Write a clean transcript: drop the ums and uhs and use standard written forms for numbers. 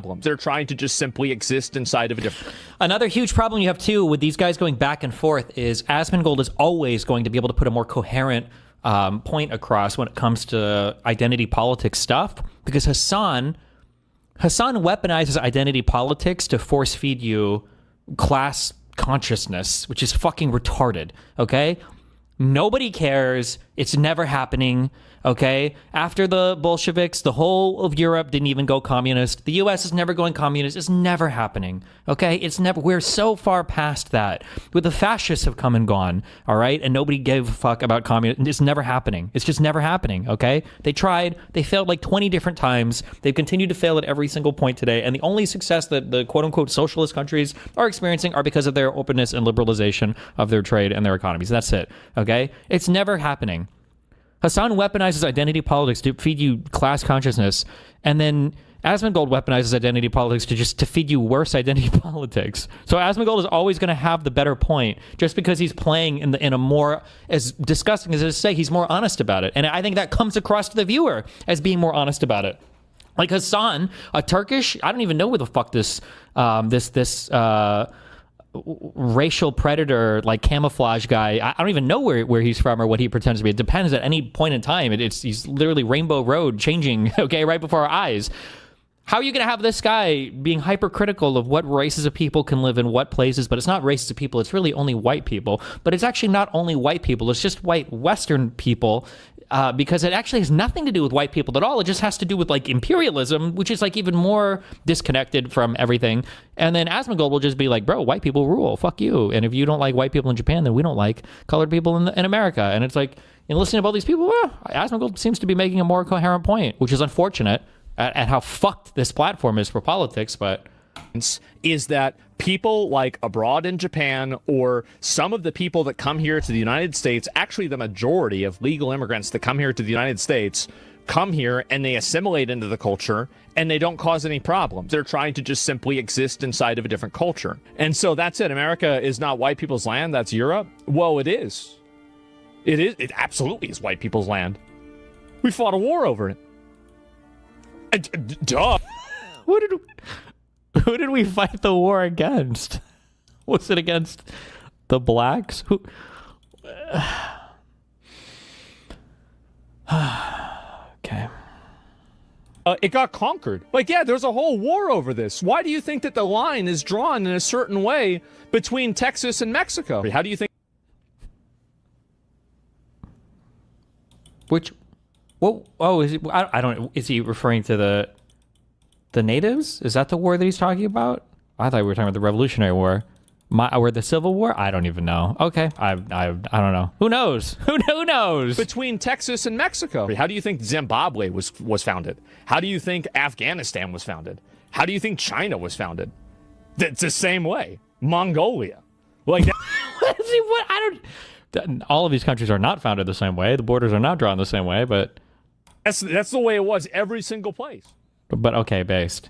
problems. They're trying to just simply exist inside of a different... Another huge problem you have, too, with these guys going back and forth is Asmongold is always going to be able to put a more coherent point across when it comes to identity politics stuff, because Hasan weaponizes identity politics to force feed you class consciousness, which is fucking retarded, okay? Nobody cares. It's never happening, okay? After the Bolsheviks, the whole of Europe didn't even go communist. The US is never going communist. It's never happening, okay? It's never. We're so far past that. With the fascists have come and gone, all right? And nobody gave a fuck about communism. It's never happening. It's just never happening, okay? They tried. They failed like 20 different times. They've continued to fail at every single point today. And the only success that the quote-unquote socialist countries are experiencing are because of their openness and liberalization of their trade and their economies. That's it, okay? It's never happening. Hasan weaponizes identity politics to feed you class consciousness, and then Asmongold weaponizes identity politics to feed you worse identity politics. So Asmongold is always going to have the better point, just because he's playing in a more, as disgusting as it is to say, he's more honest about it. And I think that comes across to the viewer as being more honest about it. Like Hasan, a Turkish, I don't even know where the fuck this racial predator, like camouflage guy, I don't even know where he's from or what he pretends to be. It depends at any point in time. He's literally Rainbow Road changing, okay, right before our eyes. How are you going to have this guy being hypercritical of what races of people can live in what places? But it's not races of people, it's really only white people. But it's actually not only white people, it's just white Western people, because it actually has nothing to do with white people at all. It just has to do with like imperialism, which is like even more disconnected from everything. And then Asmongold will just be like, bro, white people rule, fuck you. And if you don't like white people in Japan, then we don't like colored people in America. And it's like, in listening to all these people, Asmongold seems to be making a more coherent point, which is unfortunate at how fucked this platform is for politics, but... is that people like abroad in Japan, or some of the people that come here to the United States, actually the majority of legal immigrants that come here to the United States, come here and they assimilate into the culture and they don't cause any problems. They're trying to just simply exist inside of a different culture. And so that's it. America is not white people's land. That's Europe. Well, it is. It is. It absolutely is white people's land. We fought a war over it. Duh. Who did we fight the war against? Was it against the blacks? Who? Okay. It got conquered. Like, yeah, there's a whole war over this. Why do you think that the line is drawn in a certain way between Texas and Mexico? How do you think? Which? Well, oh, is he? I don't. Is he referring to the natives? Is that the war that he's talking about? I thought we were talking about the Revolutionary War, or the Civil War. I don't even know. Okay, I don't know. Who knows? Who knows? Between Texas and Mexico. How do you think Zimbabwe was founded? How do you think Afghanistan was founded? How do you think China was founded? It's the same way. Mongolia, like. What? I don't. All of these countries are not founded the same way. The borders are not drawn the same way, but that's the way it was every single place. But okay, based.